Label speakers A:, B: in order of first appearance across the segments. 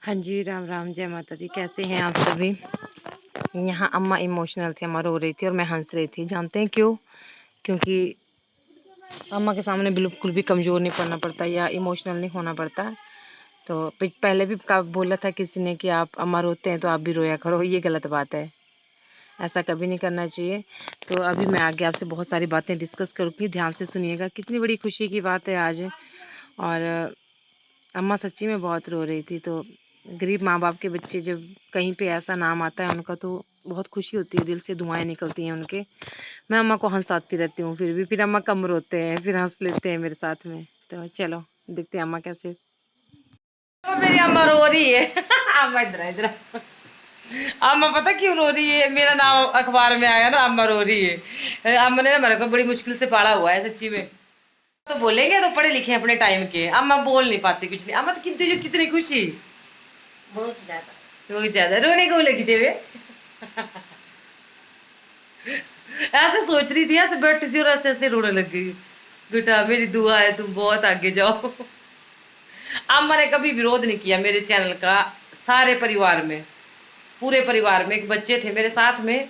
A: हाँ जी, राम राम, जय माता दी। कैसे हैं आप सभी? यहाँ अम्मा इमोशनल थी, अम्मा रो रही थी और मैं हँस रही थी। जानते हैं क्यों? क्योंकि अम्मा के सामने बिल्कुल भी कमज़ोर नहीं पड़ना पड़ता या इमोशनल नहीं होना पड़ता। तो पहले भी बोला था किसी ने कि आप अम्मा रोते हैं तो आप भी रोया करो, ये गलत बात है। ऐसा कभी नहीं करना चाहिए। तो अभी मैं आगे आपसे बहुत सारी बातें डिस्कस करूँगी, ध्यान से सुनिएगा। कितनी बड़ी खुशी की बात है आज। और अम्मा सच्ची में बहुत रो रही थी। तो गरीब माँ बाप के बच्चे जब कहीं पे ऐसा नाम आता है उनका, तो बहुत खुशी होती है, दिल से दुआएं निकलती हैं उनके। मैं अम्मा को हंसाती रहती हूँ, फिर अम्मा कम रोते हैं, फिर हंस लेते हैं मेरे साथ में। तो चलो देखते हैं अम्मा कैसे।
B: तो मेरी अम्मा रो रही है। अम्मा इधर इधर। अम्मा पता क्यों रो रही है? मेरा नाम अखबार में आया ना, अम्मा रो रही है। अम्मा ने ना मेरे को बड़ी मुश्किल से पाला हुआ है सच्ची में। तो बोलेंगे तो पढ़े लिखे अपने टाइम के, अम्मा बोल नहीं पाती कुछ नहीं। अम्मा तो कितनी खुशी, बहुत ज्यादा रोने को लगी थे वे। ऐसे सोच रही थी, ऐसे बैठी थी और ऐसे ऐसे रोने लग गई। बेटा मेरी दुआ है तुम बहुत आगे जाओ। अम्मा ने कभी विरोध नहीं किया मेरे चैनल का। सारे परिवार में, पूरे परिवार में, एक बच्चे थे मेरे साथ में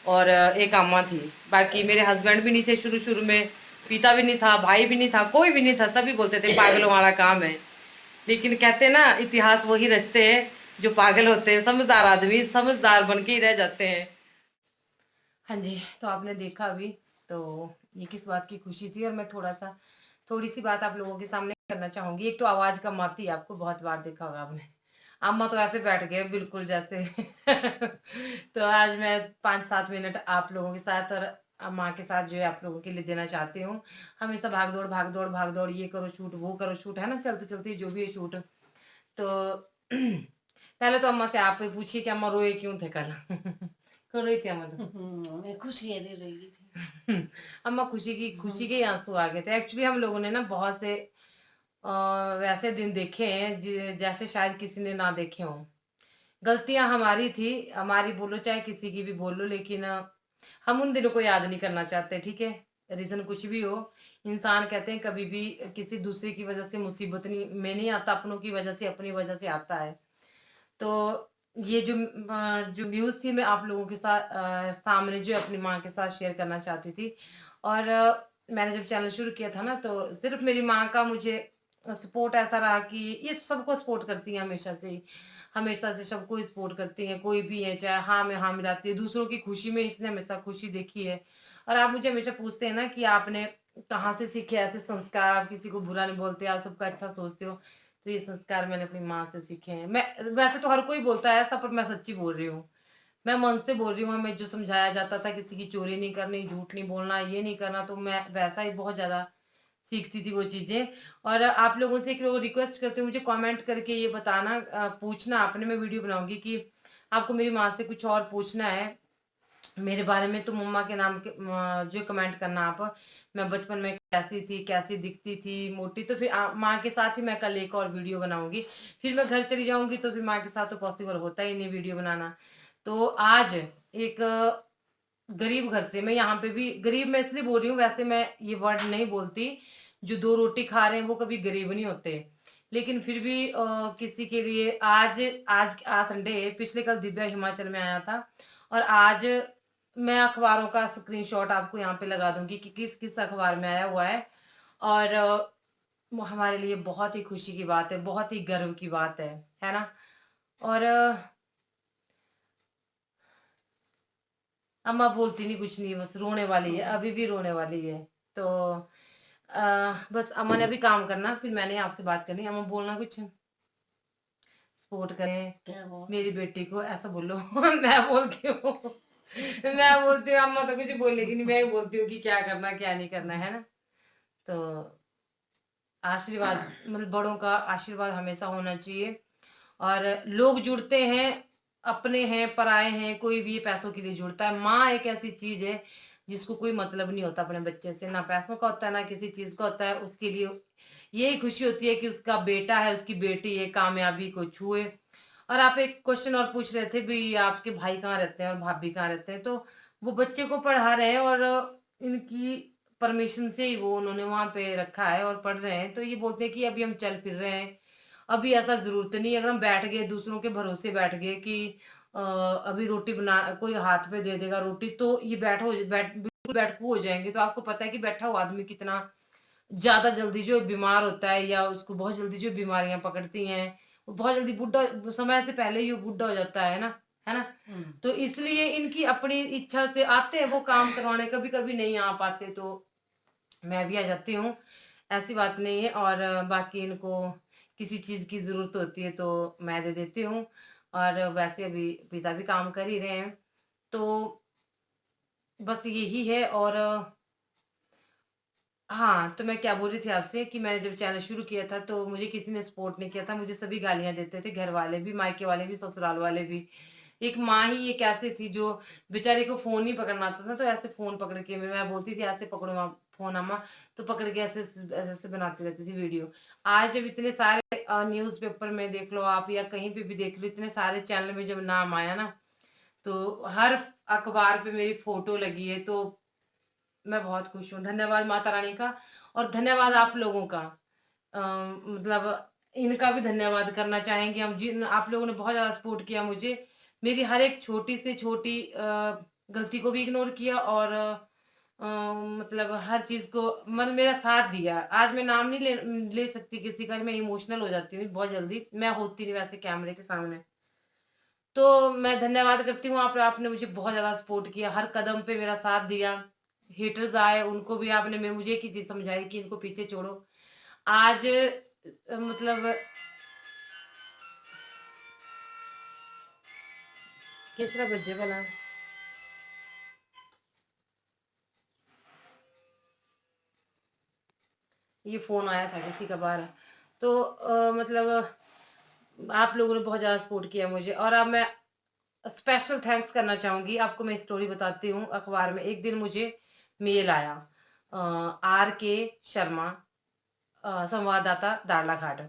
B: और एक अम्मा थी। बाकी मेरे हस्बैंड भी नहीं थे शुरू शुरू में, पिता भी नहीं था, भाई भी नहीं था, कोई भी नहीं था। सभी बोलते थे पागलों वाला काम है। लेकिन कहते ना, इतिहास वही रचते हैं जो पागल होते हैं। समझदार आदमी समझदार बन के ही रह जाते हैं। हाँ जी, तो आपने देखा अभी। तो ये किस बात की खुशी थी, और मैं थोड़ी सी बात आप लोगों के सामने करना चाहूंगी। एक तो आवाज कम आती है, आपको बहुत बार देखा होगा आपने। अम्मा तो ऐसे बैठ गए बिल्कुल जैसे। तो आज मैं 5-7 मिनट आप लोगों के साथ और माँ के साथ जो है आप लोगों के लिए देना चाहती हूँ। हमेशा भाग दौड़ भाग दौड़ भाग दौड़, ये करो शूट वो करो शूट, है ना, चलते चलते जो भी है शूट। तो पहले तो अम्मा से आप ही पूछिए कि अम्मा रोए क्यों थे कल? क्यों रोई थी अम्मा? तो मैं खुशी रोई थी। अम्मा खुशी के ही आंसू आ गए थे। एक्चुअली हम लोगों ने ना बहुत से वैसे दिन देखे हैं जैसे शायद किसी ने ना देखे हों। गलतियां हमारी थी, हमारी बोलो चाहे किसी की भी बोलो, लेकिन हम उन दिनों को याद नहीं करना चाहते। ठीक है, रीजन कुछ भी हो, इंसान कहते हैं कभी भी किसी दूसरे की वजह से मुसीबत नहीं में नहीं आता, अपनों की वजह से, अपनी वजह से आता है। तो ये जो न्यूज़ थी, मैं आप लोगों के साथ सामने जो अपनी माँ के साथ शेयर करना चाहती थी। और मैंने जब चैनल शुरू किया था ना, तो सिर्फ मेरी माँ का मुझे सपोर्ट ऐसा रहा कि ये सबको सपोर्ट करती हैं हमेशा से ही, हमेशा से सबको सपोर्ट करती हैं, कोई भी है चाहे हाँ में हाँ मिलाती है। दूसरों की खुशी में इसने हमेशा खुशी देखी है। और आप मुझे हमेशा पूछते हैं ना कि आपने कहाँ से सीखे ऐसे संस्कार, आप किसी को बुरा नहीं बोलते, आप सबका अच्छा सोचते हो। तो ये संस्कार मैंने अपनी माँ से सीखे हैं। मैं वैसे तो हर कोई बोलता है ऐसा, पर मैं सच्ची बोल रही हूँ, मैं मन से बोल रही हूँ। हमें जो समझाया जाता था किसी की चोरी नहीं करनी, झूठ नहीं बोलना, ये नहीं करना, तो मैं वैसा ही बहुत ज्यादा सीखती थी वो चीजें। और आप लोगों से एक रिक्वेस्ट करती हूँ, मुझे कमेंट करके ये बताना, पूछना आपने, मैं वीडियो बनाऊंगी कि आपको मेरी माँ से कुछ और पूछना है मेरे बारे में, तो मम्मा के नाम के जो कमेंट करना आप। मैं बचपन में कैसी थी, कैसी दिखती थी, मोटी, तो फिर माँ के साथ ही मैं कल एक और वीडियो बनाऊंगी। फिर मैं घर चली जाऊंगी, तो फिर माँ के साथ तो पॉसिबल होता ही नहीं वीडियो बनाना। तो आज एक गरीब घर से, मैं यहाँ पे भी गरीब मैं इसलिए बोल रही हूँ, वैसे मैं ये वर्ड नहीं बोलती। जो 2 रोटी खा रहे हैं वो कभी गरीब नहीं होते। लेकिन फिर भी किसी के लिए आज आज संडे है, पिछले कल दिव्या हिमाचल में आया था। और आज मैं अखबारों का स्क्रीनशॉट आपको यहाँ पे लगा दूंगी कि किस किस अखबार में आया हुआ है। और वो हमारे लिए बहुत ही खुशी की बात है, बहुत ही गर्व की बात है ना। और अम्मा बोलती नहीं कुछ नहीं, बस रोने वाली है, अभी भी रोने वाली है। तो बस अम्मा ने अभी काम करना, फिर मैंने आपसे बात करनी। अम्मा बोलना कुछ, सपोर्ट करें मेरी बेटी को, ऐसा बोलो। मैं बोलती हूँ, मैं बोलती हूँ, अम्मा तो कुछ बोलेगी नहीं, मैं ही बोलती हूँ कि क्या करना क्या नहीं करना, है ना। तो आशीर्वाद, मतलब बड़ों का आशीर्वाद हमेशा होना चाहिए। और लोग जुड़ते हैं, अपने हैं पराए हैं, कोई भी पैसों के लिए जुड़ता है। माँ एक ऐसी चीज है जिसको कोई मतलब नहीं होता अपने बच्चे से, ना पैसों का होता है ना किसी चीज का होता है। उसके लिए यही खुशी होती है कि उसका बेटा है, उसकी बेटी है, कामयाबी को छुए। और आप एक क्वेश्चन और पूछ रहे थे भी, आपके भाई कहाँ रहते हैं और भाभी कहाँ रहते हैं? तो वो बच्चे को पढ़ा रहे हैं, और इनकी परमिशन से ही वो उन्होंने वहां पे रखा है और पढ़ रहे हैं। तो ये बोलते हैं कि अभी हम चल फिर रहे हैं, अभी ऐसा जरूरत नहीं है, अगर हम बैठ गए दूसरों के भरोसे बैठ गए कि अभी रोटी बना, कोई हाथ पे दे देगा रोटी तो ये बिल्कुल बैठकू हो जाएंगे। तो आपको पता है कि बैठा हुआ आदमी कितना ज्यादा जल्दी जो बीमार होता है, या उसको बहुत जल्दी जो बीमारियां पकड़ती हैं, वो बहुत जल्दी बुढ़ा, समय से पहले ही वो बुढ़ा हो जाता है ना, है ना। तो इसलिए इनकी अपनी इच्छा से आते हैं वो काम करवाने, कभी कभी नहीं आ पाते तो मैं भी आ जाती हूँ, ऐसी बात नहीं है। और बाकी इनको किसी चीज की जरूरत होती है तो मैं दे देती हूँ। और वैसे अभी पिता भी काम कर ही रहे हैं, तो बस यही है। और हाँ, तो मैं क्या बोल रही थी आपसे कि मैंने जब चैनल शुरू किया था तो मुझे किसी ने सपोर्ट नहीं किया था, मुझे सभी गालियां देते थे, घर वाले भी, मायके वाले भी, ससुराल वाले भी। एक माँ ही एक ऐसी थी जो बेचारे को फोन नहीं पकड़ना आता था, तो ऐसे फोन पकड़ के मैं बोलती थी ऐसे पकड़ो माँ फोन अम्मा, तो पकड़ के ऐसे ऐसे ऐसे बनाती रहती थी वीडियो। आज जब इतने सारे न्यूज पेपर में देख लो आप, या कहीं पे भी देख लो, इतने सारे चैनल में जब नाम आया ना, तो हर अखबार पे मेरी फोटो लगी है, तो मैं बहुत खुश हूँ। धन्यवाद माता रानी का, और धन्यवाद आप लोगों का। मतलब इनका भी धन्यवाद करना चाहेंगे हम, जिन आप लोगों ने बहुत ज्यादा सपोर्ट किया मुझे, मेरी हर एक छोटी से छोटी गलती को भी इग्नोर किया, और मतलब हर चीज को मतलब मेरा साथ दिया। आज मैं नाम नहीं ले सकती किसी का, मैं इमोशनल हो जाती हूँ बहुत जल्दी, मैं होती नहीं वैसे कैमरे के सामने। तो मैं धन्यवाद करती हूँ, आपने मुझे बहुत ज्यादा सपोर्ट किया, हर कदम पे मेरा साथ दिया। हेटर्स आए उनको भी आपने, मैं मुझे एक ही चीज समझाई कि इनको पीछे छोड़ो। आज मतलब किसका बच्चे भला, ये फोन आया था किसी का बाहर। तो मतलब आप लोगों ने बहुत ज्यादा सपोर्ट किया मुझे, और अब मैं स्पेशल थैंक्स करना चाहूंगी आपको। मैं स्टोरी बताती हूँ। अखबार में एक दिन मुझे मेल आया, RK शर्मा, संवाददाता दाड़लाघाट।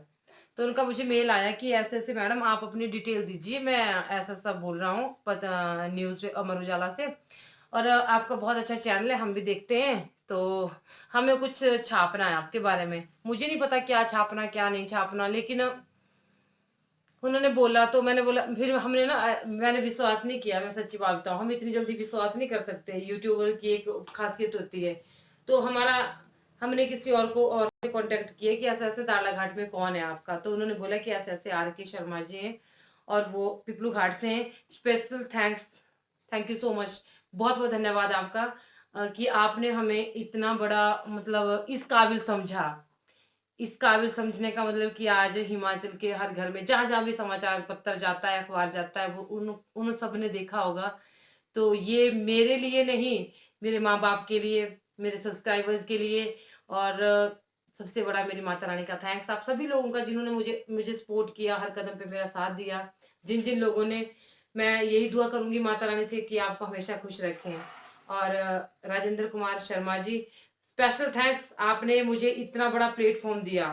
B: तो उनका मुझे मेल आया कि ऐसे ऐसे मैडम आप अपनी डिटेल दीजिए, मैं ऐसा सब बोल रहा हूँ पता न्यूज अमर उजाला से, और आपका बहुत अच्छा चैनल है, हम भी देखते हैं, तो हमें कुछ छापना है आपके बारे में। मुझे नहीं पता क्या छापना क्या नहीं छापना, लेकिन उन्होंने बोला तो मैंने बोला, फिर हमने ना मैंने विश्वास नहीं किया, मैं सच्ची बात बताऊं, हम इतनी जल्दी विश्वास नहीं कर सकते, यूट्यूबर की एक खासियत होती है। तो हमारा हमने किसी और को और से कांटेक्ट किया कि ऐसे ऐसे दाड़ाघाट में कौन है आपका, तो उन्होंने बोला कि ऐसे ऐसे RK शर्मा जी हैं, और वो पिपलू घाट से हैं। Special thanks, thank you so much, बहुत बहुत धन्यवाद आपका, कि आपने हमें इतना बड़ा मतलब इस काबिल समझा। इस काबिल समझने का मतलब कि आज हिमाचल के हर घर में जहां जहां भी समाचार पत्र जाता है, अखबार जाता है, वो उन उन सब ने देखा होगा। तो ये मेरे लिए नहीं, मेरे माँ बाप के लिए, मेरे सब्सक्राइबर्स के लिए, और सबसे बड़ा मेरी माता रानी का थैंक्स आप सभी लोगों का, जिन्होंने मुझे मुझे सपोर्ट किया, हर कदम पे मेरा साथ दिया। जिन जिन लोगों ने, मैं यही दुआ करूंगी माता रानी से कि आपको हमेशा खुश रखें। और राजेंद्र कुमार शर्मा जी, स्पेशल थैंक्स, आपने मुझे इतना बड़ा प्लेटफॉर्म दिया।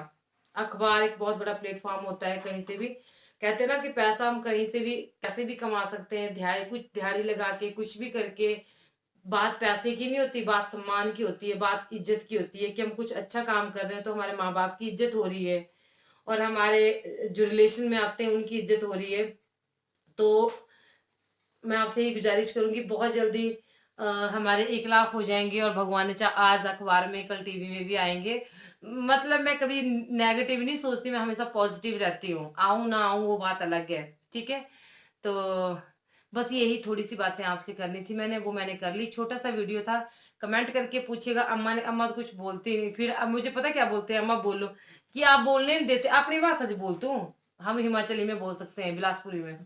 B: अखबार एक बहुत बड़ा प्लेटफॉर्म होता है, कहीं से भी कहते हैं ना कि पैसा हम कहीं से भी कैसे भी कमा सकते हैं, दिहाड़ी कुछ दिहाड़ी लगा के कुछ भी करके। बात पैसे की नहीं होती, बात सम्मान की होती है, बात इज्जत की होती है, कि हम कुछ अच्छा काम कर रहे हैं तो हमारे माँ बाप की इज्जत हो रही है, और हमारे जो रिलेशन में आते हैं उनकी इज्जत हो रही है। तो मैं आपसे ही गुजारिश करूंगी, बहुत जल्दी हमारे 1 लाख हो जाएंगे, और भगवान ने चाहा आज अखबार में कल टीवी में भी आएंगे। मतलब मैं कभी नेगेटिव नहीं सोचती, मैं हमेशा पॉजिटिव रहती हूँ, आऊं ना आऊं वो बात अलग है, ठीक है। तो बस यही थोड़ी सी बातें आपसे करनी थी, मैंने कर ली, छोटा सा वीडियो था। कमेंट करके पूछिएगा, अम्मा तो कुछ बोलती नहीं, फिर अब मुझे पता क्या बोलते हैं, अम्मा बोलो, कि आप बोलने नहीं देते, अपनी भाषा से बोलती हूँ, हम हिमाचली में बोल सकते हैं, बिलासपुरी में।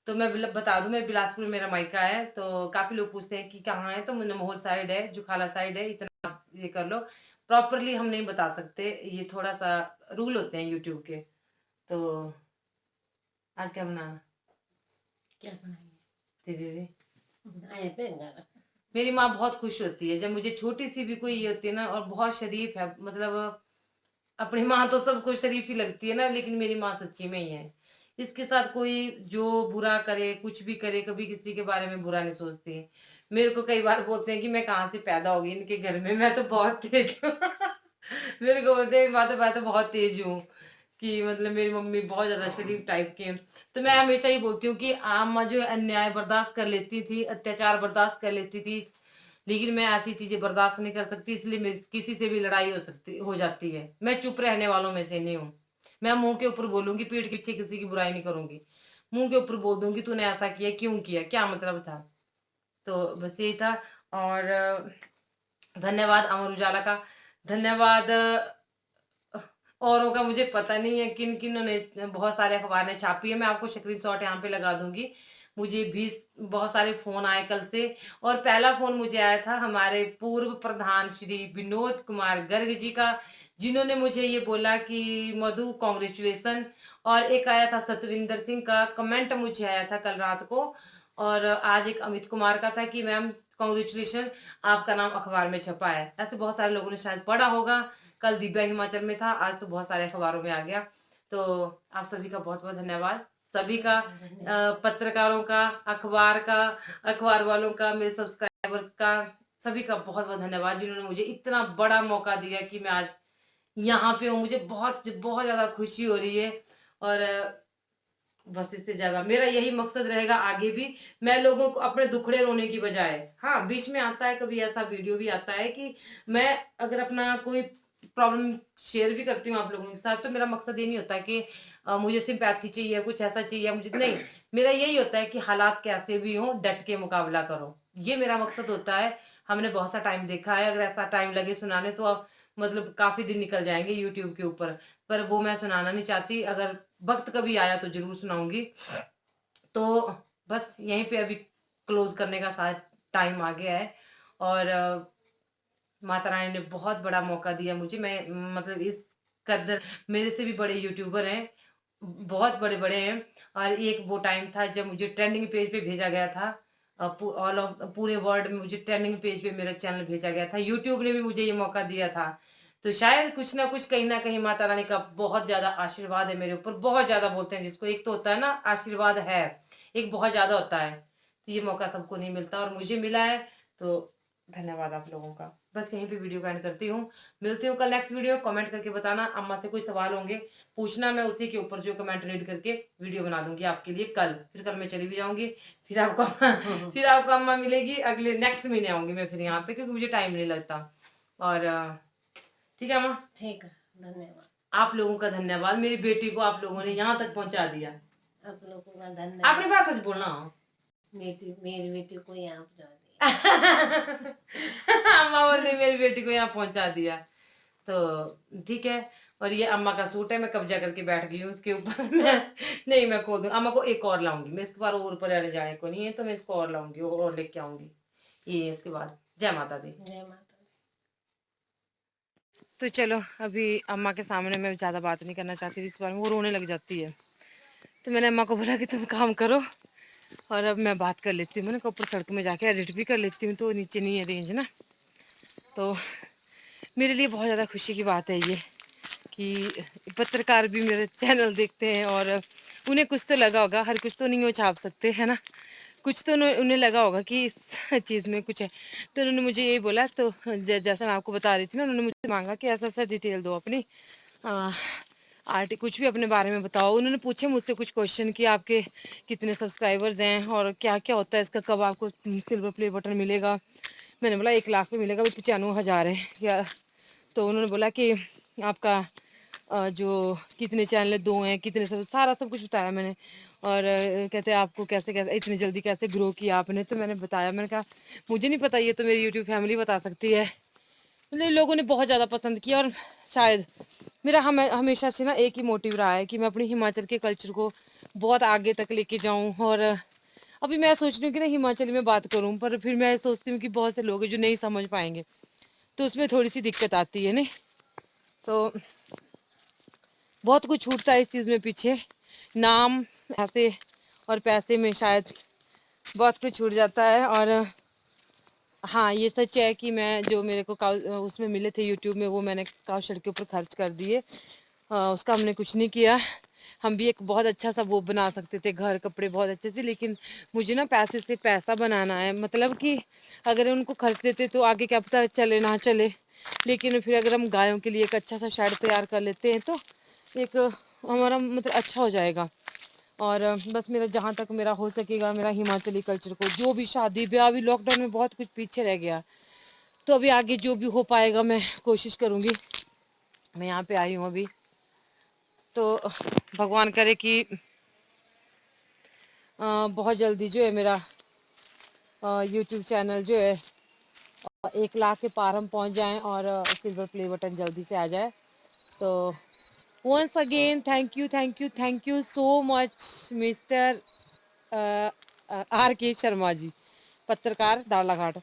B: तो मैं बता दूं, मैं बिलासपुर मेरा मायका है, तो काफी लोग पूछते हैं कि कहाँ है, तो नमोल साइड है, जुखाला साइड है, इतना ये कर लो। प्रॉपरली हम नहीं बता सकते, ये थोड़ा सा रूल होते हैं यूट्यूब के। तो आज क्या बनाना, क्या बनाएंगे दीदी जी? मेरी माँ बहुत खुश होती है जब मुझे छोटी सी भी कोई ये होती है ना, और बहुत शरीफ है, मतलब अपनी माँ तो सबको शरीफ ही लगती है ना, लेकिन मेरी माँ सच्ची में ही है। इसके साथ कोई जो बुरा करे, कुछ भी करे, कभी किसी के बारे में बुरा नहीं सोचती। मेरे को कई बार बोलते हैं कि मैं कहाँ से पैदा होगी इनके घर में, मैं तो बहुत तेज हूँ। मेरे को बोलते हैं मैं तो बहुत तेज हूँ, कि मतलब मेरी मम्मी बहुत ज्यादा शरीफ टाइप के हैं। तो मैं हमेशा ही बोलती हूँ कि अम्मा जो है अन्याय बर्दाश्त कर लेती थी, अत्याचार बर्दाश्त कर लेती थी, लेकिन मैं ऐसी चीजें बर्दाश्त नहीं कर सकती, इसलिए मेरी किसी से भी लड़ाई हो जाती है। मैं चुप रहने वालों में से नहीं हूँ। मैं मुंह के ऊपर बोलूंगी, पीठ के पीछे किसी की बुराई नहीं करूंगी। मुंह के ऊपर बोल दूंगी तूने ऐसा किया, क्यों किया, क्या मतलब था। तो बस यही था। और धन्यवाद अमर उजाला का, धन्यवाद औरों का मुझे पता नहीं है किन किन ने, बहुत सारे अखबार ने छापी है। मैं आपको स्क्रीनशॉट यहाँ पे लगा दूंगी। मुझे भी बहुत सारे फोन आए कल से, और पहला फोन मुझे आया था हमारे पूर्व प्रधान श्री विनोद कुमार गर्ग जी का, जिन्होंने मुझे ये बोला कि मधु कॉन्ग्रेचुलेसन। और एक आया था सतविंदर सिंह का कमेंट मुझे आया था कल रात को। और आज एक अमित कुमार का था कि मैम कॉन्ग्रेचुलेशन, आपका नाम अखबार में छपा है। ऐसे बहुत सारे लोगों ने शायद पढ़ा होगा। कल दिव्या हिमाचल में था, आज तो बहुत सारे अखबारों में आ गया। तो आप सभी का बहुत बहुत धन्यवाद, सभी का, पत्रकारों का, अखबार का, अखबार वालों का, मेरे सब्सक्राइबर्स का, सभी का बहुत बहुत धन्यवाद, जिन्होंने मुझे इतना बड़ा मौका दिया कि मैं आज यहाँ पे हूँ। मुझे बहुत बहुत ज्यादा खुशी हो रही है। और बस इससे ज्यादा मेरा यही मकसद रहेगा आगे भी। मैं लोगों को अपने दुखड़े रोने की बजाय, हाँ बीच में आता है कभी ऐसा वीडियो भी आता है कि मैं अगर अपना कोई प्रॉब्लम शेयर भी करती हूँ आप लोगों के साथ, तो मेरा मकसद ये नहीं होता कि मुझे सिंपैथी चाहिए, कुछ ऐसा चाहिए मुझे, नहीं। मेरा यही होता है कि हालात कैसे भी हो डट के मुकाबला करो, ये मेरा मकसद होता है। हमने बहुत सा टाइम देखा है, अगर ऐसा टाइम लगे सुनाने तो अब मतलब काफी दिन निकल जाएंगे यूट्यूब के ऊपर, पर वो मैं सुनाना नहीं चाहती। अगर वक्त कभी आया तो जरूर सुनाऊंगी। तो बस यहीं पे अभी क्लोज करने का शायद टाइम आ गया है। और माता रानी ने बहुत बड़ा मौका दिया मुझे। मैं मतलब इस कदर मेरे से भी बड़े यूट्यूबर हैं, बहुत बड़े बड़े हैं। और एक वो टाइम था जब मुझे ट्रेंडिंग पेज पे भेजा गया था, ऑल ऑफ पूरे वर्ल्ड में मुझे ट्रेंडिंग पेज पे मेरा चैनल भेजा गया था, यूट्यूब ने भी मुझे ये मौका दिया था। तो शायद कुछ ना कुछ कहीं ना कहीं माता रानी का बहुत ज्यादा आशीर्वाद है मेरे ऊपर। बहुत ज्यादा बोलते हैं जिसको, एक तो होता है ना आशीर्वाद है, एक बहुत ज्यादा होता है। तो ये मौका सबको नहीं मिलता और मुझे मिला है। तो धन्यवाद आप लोगों का। बस यहीं पे वीडियो को एंड करती हूँ। मिलती हूँ कल नेक्स्ट वीडियो। कमेंट करके बताना, अम्मा से कोई सवाल होंगे पूछना, मैं उसी के ऊपर जो कमेंट रीड करके वीडियो बना दूंगी आपके लिए कल। फिर कल मैं चली भी जाऊंगी, फिर आपको फिर आपको अम्मा मिलेगी अगले नेक्स्ट महीने आऊंगी मैं फिर यहाँ पे, क्योंकि मुझे टाइम नहीं लगता। और ठीक है अम्मा? ठीक है, धन्यवाद। आप लोगों का धन्यवाद, मेरी बेटी को आप लोगों ने यहाँ तक पहुंचा दिया। आप लोगों का धन्यवाद। अपनी बात सच बोलना, मेरी बेटी को यहाँ पहुंचा दिया। अम्मा बोल रही मेरी बेटी को यहाँ पहुंचा दिया। तो ठीक है। और ये अम्मा का सूट है, मैं कब्जा करके बैठ गई हूँ उसके ऊपर। मैं नहीं, मैं खोल दूँ अम्मा को, एक और लाऊंगी मैं इसके बाद, और ऊपर आने जाने को नहीं है, तो मैं इसको और लाऊंगी और लेके आऊंगी ये इसके बाद। जय माता दी। जय माता दी। तो चलो, अभी अम्मा के सामने मैं ज्यादा बात नहीं करना चाहती थी इस बारे में, वो रोने लग जाती है। तो मैंने अम्मा को बोला कि तुम काम करो और अब मैं बात कर लेती हूँ। मैंने कहा ऊपर सड़क में जाके एडिट भी कर लेती हूँ, तो नीचे नहीं है रेंज ना। तो मेरे लिए बहुत ज़्यादा खुशी की बात है ये कि पत्रकार भी मेरे चैनल देखते हैं, और उन्हें कुछ तो लगा होगा, हर कुछ तो नहीं वो छाप सकते है ना, कुछ तो उन्हें लगा होगा कि इस चीज़ में कुछ है। तो उन्होंने मुझे यही बोला, तो जैसा मैं आपको बता रही थी ना, उन्होंने मुझसे मांगा कि ऐसा ऐसा डिटेल दो अपनी, कुछ भी अपने बारे में बताओ। उन्होंने पूछे मुझसे कुछ क्वेश्चन कि आपके कितने सब्सक्राइबर्स हैं और क्या क्या होता है इसका, कब आपको सिल्वर प्ले बटन मिलेगा। मैंने बोला 1 लाख पे मिलेगा, अभी 95,000 है या। तो उन्होंने बोला कि आपका जो कितने चैनल 2 हैं, कितने सब, सारा सब कुछ बताया मैंने। और कहते हैं आपको कैसे कैसे इतनी जल्दी कैसे ग्रो किया आपने। तो मैंने बताया, मैंने कहा मुझे नहीं पता, ये तो मेरी यूट्यूब फैमिली बता सकती है। मतलब लोगों ने बहुत ज़्यादा पसंद किया। और शायद मेरा हमेशा से ना एक ही मोटिव रहा है कि मैं अपनी हिमाचल के कल्चर को बहुत आगे तक लेके जाऊं। और अभी मैं सोच रही हूँ कि ना हिमाचली में बात करूं, पर फिर मैं सोचती हूँ कि बहुत से लोग हैं जो नहीं समझ पाएंगे, तो उसमें थोड़ी सी दिक्कत आती है नहीं। तो बहुत कुछ छूटता है इस चीज़ में पीछे, नाम ऐसे और पैसे में शायद बहुत कुछ छूट जाता है। और हाँ, ये सच है कि मैं जो मेरे को उसमें मिले थे यूट्यूब में, वो मैंने काउशल के ऊपर खर्च कर दिए। उसका हमने कुछ नहीं किया। हम भी एक बहुत अच्छा सा वो बना सकते थे, घर कपड़े बहुत अच्छे से, लेकिन मुझे ना पैसे से पैसा बनाना है। मतलब कि अगर उनको खर्च देते तो आगे क्या पता चले ना चले, लेकिन फिर अगर हम गायों के लिए एक अच्छा सा शेड तैयार कर लेते हैं तो एक
A: हमारा मतलब अच्छा हो जाएगा। और बस मेरा जहाँ तक मेरा हो सकेगा, मेरा हिमाचली कल्चर को, जो भी शादी ब्याह, अभी लॉकडाउन में बहुत कुछ पीछे रह गया, तो अभी आगे जो भी हो पाएगा मैं कोशिश करूँगी। मैं यहाँ पे आई हूँ अभी, तो भगवान करे कि बहुत जल्दी जो है मेरा यूट्यूब चैनल जो है 1 लाख के पार हम पहुँच जाएं, और सिल्वर प्ले बटन जल्दी से आ जाए। तो once again thank you so much mister R.K. Sharma ji, पत्रकार दावलाघाट।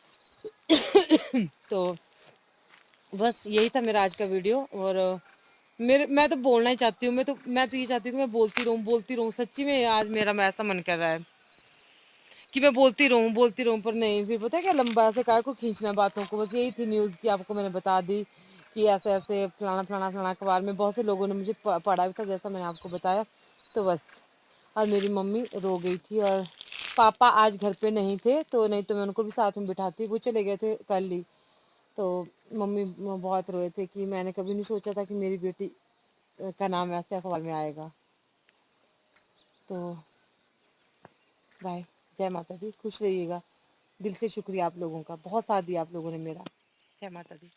A: तो बस यही था मेरा आज का वीडियो। और मैं तो बोलना ही चाहती हूँ, मैं तो ये चाहती हूँ कि मैं बोलती रहूँ। सच्ची में आज मेरा ऐसा मन कर रहा है कि मैं बोलती रहूँ, पर नहीं, फिर पता है क्या, लंबा ऐसे काय को खींचना बातों को। बस यही थी न्यूज़ की, आपको मैंने बता दी कि ऐसे ऐसे फलाना अखबार में बहुत से लोगों ने मुझे पढ़ा भी था, जैसा मैंने आपको बताया। तो बस, और मेरी मम्मी रो गई थी, और पापा आज घर पे नहीं थे, तो नहीं तो मैं उनको भी साथ में बिठाती, वो चले गए थे कल ही। तो मम्मी बहुत रोए थे कि मैंने कभी नहीं सोचा था कि मेरी बेटी का नाम ऐसे अखबार में आएगा। तो बाय, जय माता दी, खुश रहिएगा। दिल से शुक्रिया आप लोगों का, बहुत साथ दिया आप लोगों ने मेरा। जय माता दी।